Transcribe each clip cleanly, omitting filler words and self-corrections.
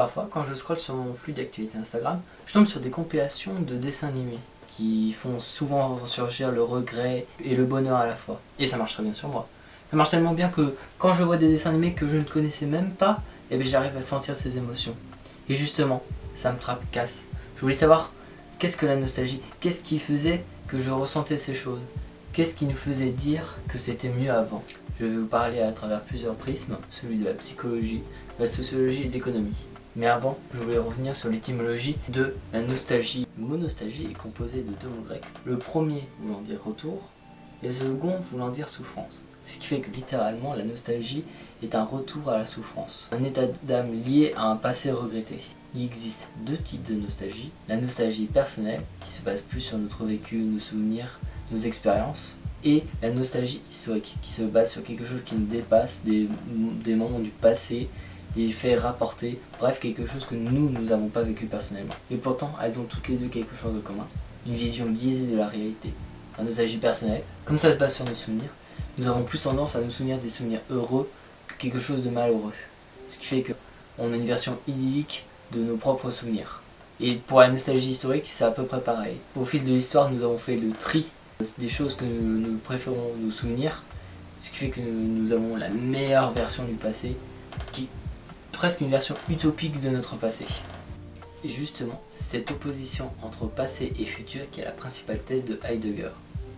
Parfois, quand je scrolle sur mon flux d'actualité Instagram, je tombe sur des compilations de dessins animés qui font souvent ressurgir le regret et le bonheur à la fois. Et ça marche très bien sur moi. Ça marche tellement bien que quand je vois des dessins animés que je ne connaissais même pas, eh bien, j'arrive à sentir ces émotions. Et justement, ça me tracasse. Je voulais savoir qu'est-ce que la nostalgie, qu'est-ce qui faisait que je ressentais ces choses, qu'est-ce qui nous faisait dire que c'était mieux avant. Je vais vous parler à travers plusieurs prismes, celui de la psychologie, de la sociologie et de l'économie. Mais avant, je voulais revenir sur l'étymologie de la nostalgie. Le mot nostalgie est composé de deux mots grecs. Le premier voulant dire retour et le second voulant dire souffrance. Ce qui fait que littéralement, la nostalgie est un retour à la souffrance. Un état d'âme lié à un passé regretté. Il existe deux types de nostalgie. La nostalgie personnelle, qui se base plus sur notre vécu, nos souvenirs, nos expériences. Et la nostalgie historique, qui se base sur quelque chose qui nous dépasse, des moments du passé, des faits rapportés, bref, quelque chose que nous n'avons pas vécu personnellement. Et pourtant, elles ont toutes les deux quelque chose de commun, une vision biaisée de la réalité. La nostalgie personnelle, comme ça se base sur nos souvenirs, nous avons plus tendance à nous souvenir des souvenirs heureux que quelque chose de malheureux. Ce qui fait qu'on a une version idyllique de nos propres souvenirs. Et pour la nostalgie historique, c'est à peu près pareil. Au fil de l'histoire, nous avons fait le tri des choses que nous préférons nous souvenir, ce qui fait que nous avons la meilleure version du passé, qui presque une version utopique de notre passé. Et justement, c'est cette opposition entre passé et futur qui est la principale thèse de Heidegger.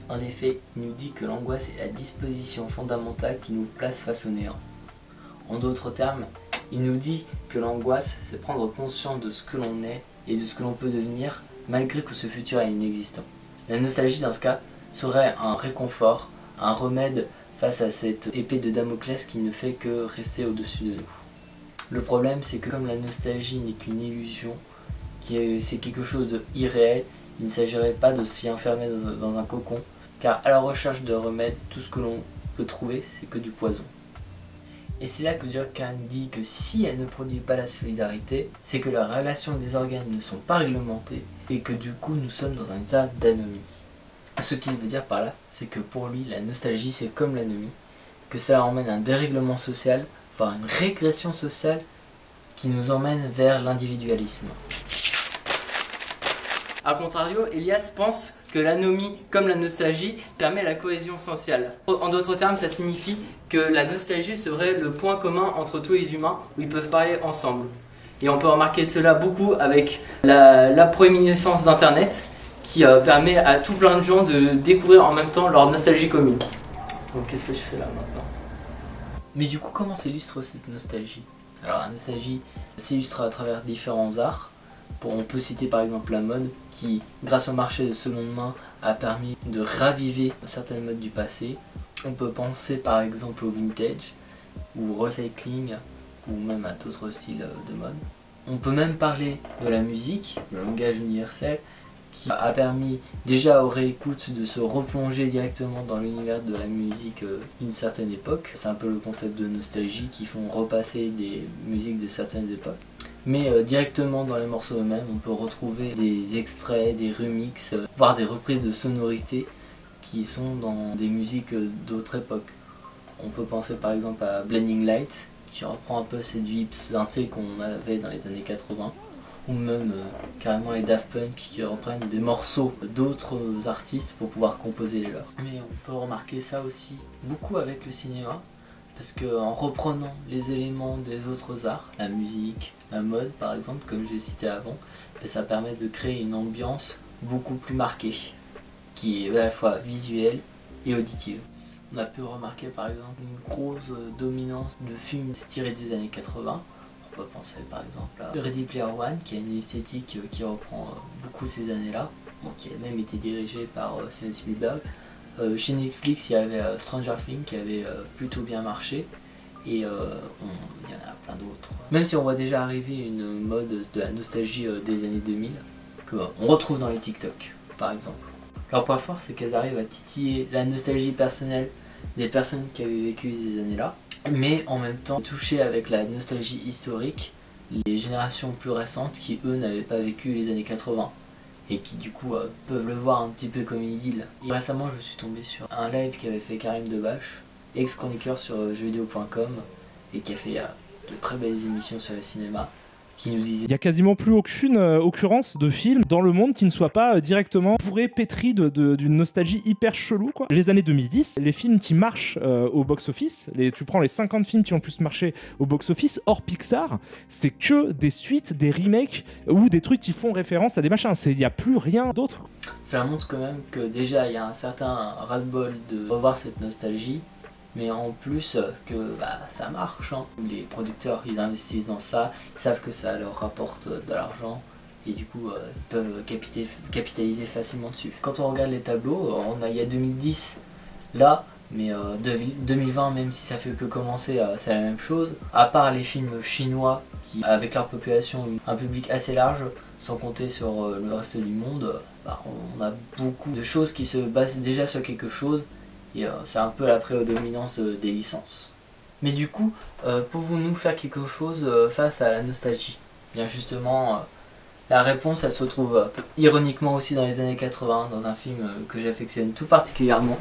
En effet, il nous dit que l'angoisse est la disposition fondamentale qui nous place face au néant. En d'autres termes, il nous dit que l'angoisse, c'est prendre conscience de ce que l'on est et de ce que l'on peut devenir, malgré que ce futur est inexistant. La nostalgie, dans ce cas, serait un réconfort, un remède face à cette épée de Damoclès qui ne fait que rester au-dessus de nous. Le problème, c'est que comme la nostalgie n'est qu'une illusion, c'est quelque chose d'irréel, il ne s'agirait pas de s'y enfermer dans un cocon, car à la recherche de remèdes, tout ce que l'on peut trouver, c'est que du poison. Et c'est là que Durkheim dit que si elle ne produit pas la solidarité, c'est que la relation des organes ne sont pas réglementées et que du coup nous sommes dans un état d'anomie. Ce qu'il veut dire par là, c'est que pour lui, la nostalgie c'est comme l'anomie, que cela emmène à un dérèglement social, voire une régression sociale qui nous emmène vers l'individualisme. A contrario, Elias pense que l'anomie, comme la nostalgie, permet la cohésion sociale. En d'autres termes, ça signifie que la nostalgie serait le point commun entre tous les humains où ils peuvent parler ensemble. Et on peut remarquer cela beaucoup avec la proéminence d'Internet qui permet à tout plein de gens de découvrir en même temps leur nostalgie commune. Donc qu'est-ce que je fais là maintenant ? Mais du coup, comment s'illustre cette nostalgie ? Alors la nostalgie s'illustre à travers différents arts. On peut citer par exemple la mode qui, grâce au marché de seconde main, a permis de raviver certaines modes du passé. On peut penser par exemple au vintage, ou recycling, ou même à d'autres styles de mode. On peut même parler de la musique, le langage universel, qui a permis déjà aux réécoutes de se replonger directement dans l'univers de la musique d'une certaine époque. C'est un peu le concept de nostalgie qui font repasser des musiques de certaines époques. Mais directement dans les morceaux eux-mêmes, on peut retrouver des extraits, des remixes, voire des reprises de sonorités qui sont dans des musiques d'autres époques. On peut penser par exemple à Blinding Lights, qui reprend un peu cette vibe synthé qu'on avait dans les années 80, ou même carrément les Daft Punk qui reprennent des morceaux d'autres artistes pour pouvoir composer les leurs. Mais on peut remarquer ça aussi beaucoup avec le cinéma, parce qu'en reprenant les éléments des autres arts, la musique, la mode par exemple, comme j'ai cité avant, ça permet de créer une ambiance beaucoup plus marquée, qui est à la fois visuelle et auditive. On a pu remarquer par exemple une grosse dominance de films tirés des années 80. On peut penser par exemple à Ready Player One, qui a une esthétique qui reprend beaucoup ces années-là, qui a même été dirigé par Steven Spielberg. Chez Netflix, il y avait Stranger Things qui avait plutôt bien marché, et il y en a plein d'autres. Même si on voit déjà arriver une mode de la nostalgie des années 2000, qu'on retrouve dans les TikTok par exemple. Leur point fort, c'est qu'elles arrivent à titiller la nostalgie personnelle des personnes qui avaient vécu ces années-là, mais en même temps toucher avec la nostalgie historique les générations plus récentes qui eux n'avaient pas vécu les années 80. Et qui du coup peuvent le voir un petit peu comme une idylle. Et récemment je suis tombé sur un live qu'avait fait Karim Debache, ex-chroniqueur sur jeuxvideo.com, et qui a fait de très belles émissions sur le cinéma. qui nous disait... Il y a quasiment plus aucune occurrence de film dans le monde qui ne soit pas directement bourré, pétri d'une nostalgie hyper chelou, quoi. Les années 2010, les films qui marchent au box-office, tu prends les 50 films qui ont le plus marché au box-office, hors Pixar, c'est que des suites, des remakes ou des trucs qui font référence à des machins. Il n'y a plus rien d'autre. Cela montre quand même que déjà il y a un certain ras-le-bol de revoir cette nostalgie, mais en plus que ça marche, hein. Les producteurs ils investissent dans ça, ils savent que ça leur rapporte de l'argent et du coup ils peuvent capitaliser facilement dessus. Quand on regarde les tableaux, il y a 2010 là, mais 2020, même si ça fait que commencer, c'est la même chose. À part les films chinois qui, avec leur population, un public assez large, sans compter sur le reste du monde, on a beaucoup de choses qui se basent déjà sur quelque chose, et c'est un peu la prédominance des licences. Mais du coup, pouvons-nous faire quelque chose face à la nostalgie? Bien justement, la réponse elle se trouve ironiquement aussi dans les années 80, dans un film que j'affectionne tout particulièrement.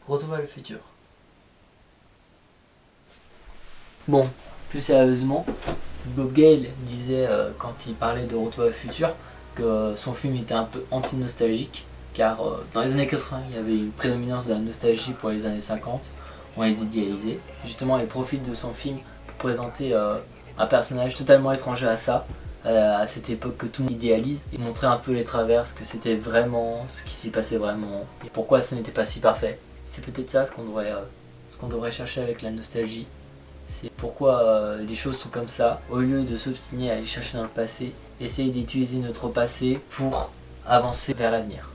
Retour vers le futur. Bon, plus sérieusement, Bob Gale disait quand il parlait de Retour vers le futur que son film était un peu anti-nostalgique, car dans les années 80 il y avait une prédominance de la nostalgie pour les années 50, on les idéalisait. Justement, il profite de son film pour présenter un personnage totalement étranger à ça, à cette époque que tout le monde idéalise, et montrer un peu les travers, ce que c'était vraiment, ce qui s'y passait vraiment, et pourquoi ce n'était pas si parfait. C'est peut-être ça ce qu'on devrait chercher avec la nostalgie. C'est pourquoi les choses sont comme ça. Au lieu de s'obstiner à aller chercher dans le passé, essayer d'utiliser notre passé pour avancer vers l'avenir.